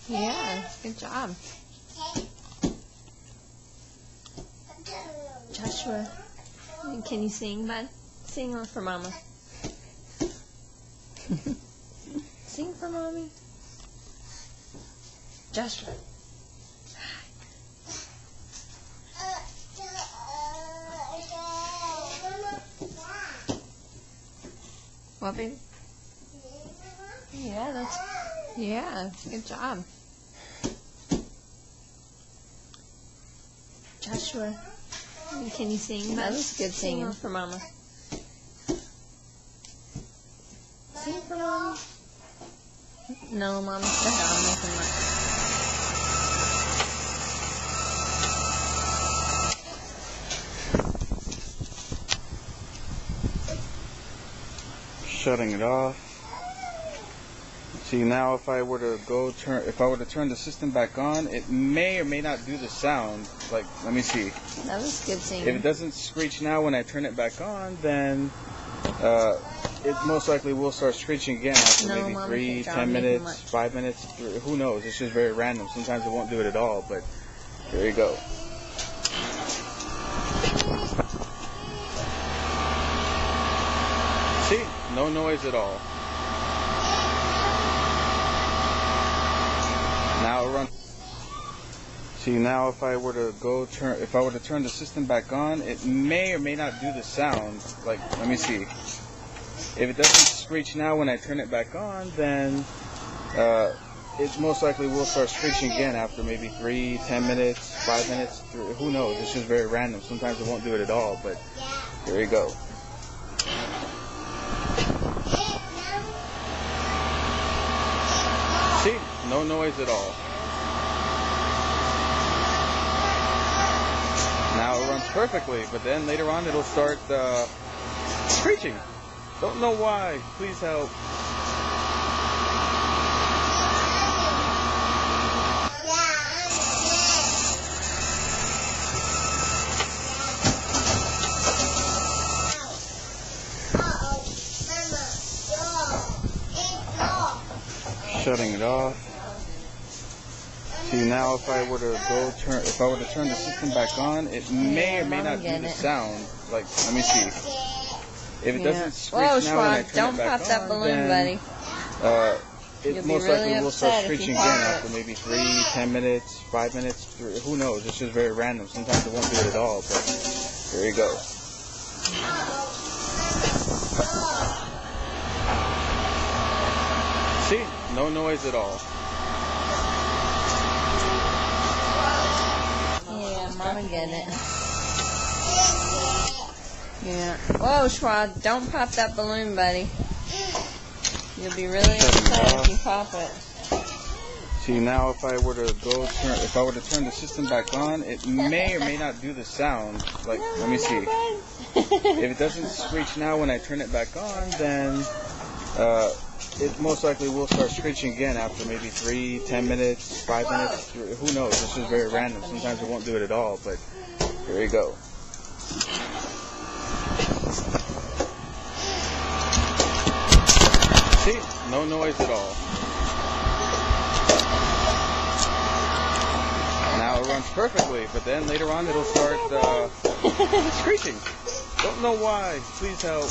Yeah, good job. Joshua, can you sing, bud? Sing for Mama. Sing for Mommy. Joshua. What, baby? Yeah, good job. Joshua, can you sing? That was good singing. Sing for Mama. Sing for Mama. No, Mama said I'm making lunch. Shutting it off. See, now if I were to turn the system back on, it may or may not do the sound. Like, let me see. That was good singing. If it doesn't screech now when I turn it back on, then it most likely will start screeching again after maybe 3, 10 minutes, 5 minutes. Who knows? It's just very random. Sometimes it won't do it at all, but there you go. See? No noise at all. Now it runs. See, now if I were to turn the system back on, it may or may not do the sound. Like, let me see. If it doesn't screech now when I turn it back on, then it most likely will start screeching again after maybe 3, 10 minutes, 5 minutes. Who knows? It's just very random. Sometimes it won't do it at all, but there you go. See? No noise at all. Now it runs perfectly, but then later on it'll start screeching. Don't know why. Please help. Shutting it off. See, now if I were to turn the system back on, it may or may not do the sound. Like, let me see. If it doesn't screech now when I turn it back on, pop that balloon, then it most likely will start screeching again after maybe 3, 10 minutes, 5 minutes. Who knows? It's just very random. Sometimes it won't do it at all, but there you go. See? No noise at all. Yeah, Mama get it. Yeah. Whoa, Schwab, don't pop that balloon, buddy. You'll be really upset if you pop it. See, now if I were to turn the system back on, it may or may not do the sound. Like, let me see. If it doesn't screech now when I turn it back on, then it most likely will start screeching again after maybe 3, 10 minutes, 5 minutes. Who knows? It's just very random. Sometimes it won't do it at all, but there you go. See? No noise at all. Now it runs perfectly, but then later on it'll start screeching. Don't know why. Please help.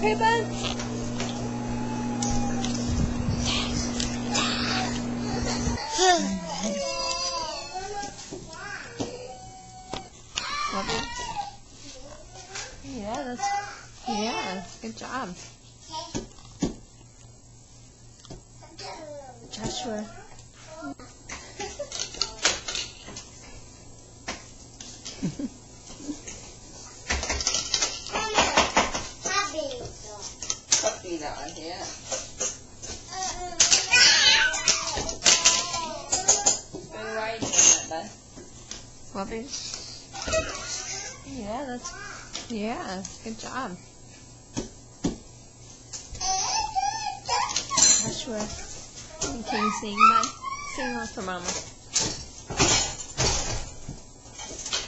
okay, bud? Puppy? Yeah, good job. Joshua. Puppy dog, yeah. Why are you doing that, bud? Puppy? Yeah, good job. Joshua, can you sing, bud? Sing one for Mama.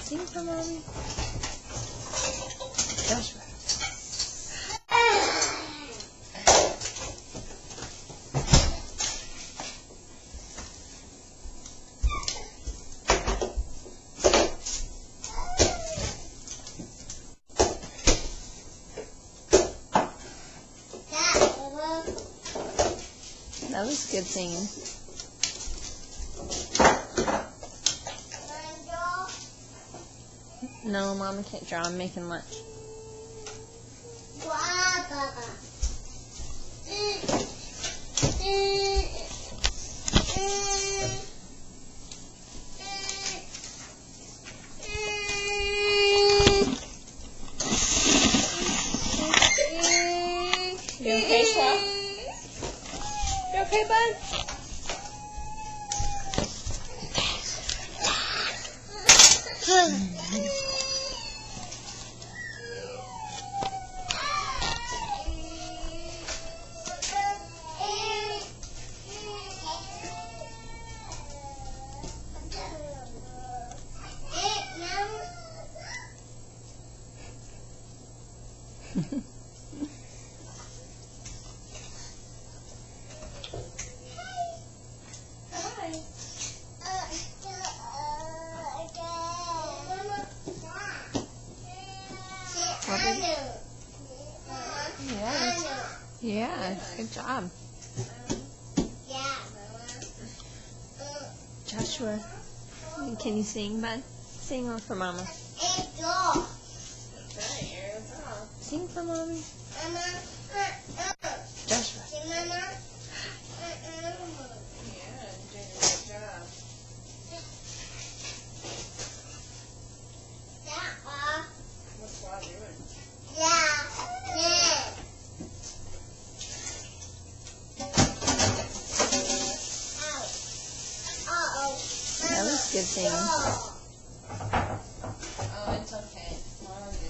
Sing for Mommy. Joshua. That was good singing. No, Mama can't draw. I'm making lunch. You okay, Schwab? You okay, bud? Yeah, good job. Joshua, can you sing, bud? Sing one for Mama. Sing for Mommy. Joshua. What's Schwab doing? That was good singing. Oh, it's okay. Mama did it.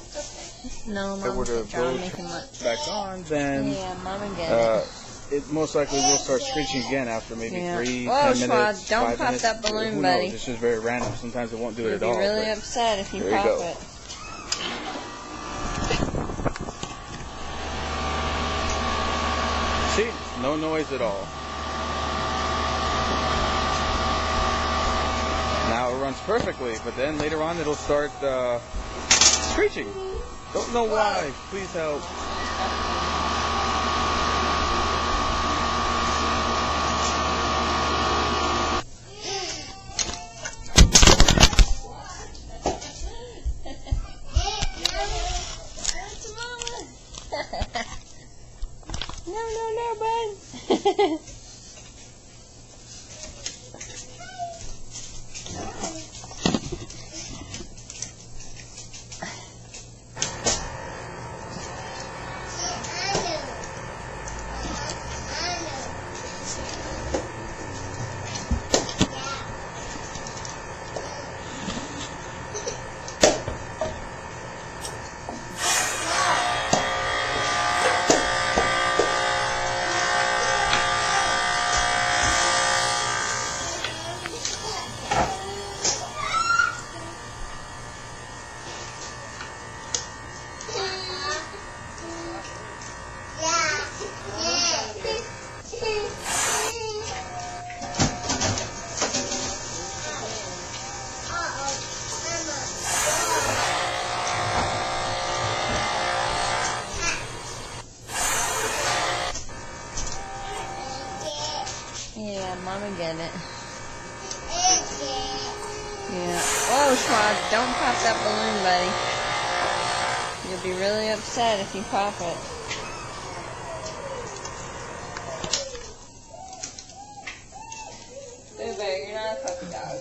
It's okay. No, Mama can't draw. I'm making lunch. Back on, then Yeah, Mama did it. it most likely will start screeching again after maybe 3, Whoa, 10 Schwab, minutes, don't 5 pop minutes. that balloon, Who buddy. knows? It's just very random. Sometimes it won't do it You'll at be all. really but upset if you there you pop go. it. See, no noise at all. Now it runs perfectly, but then later on it'll start screeching. Don't know why. Please help. No, bud. Yeah, Mama get it. Yeah. Whoa, Schwab, don't pop that balloon, buddy. You'll be really upset if you pop it. Boo Bear, you're not a puppy dog.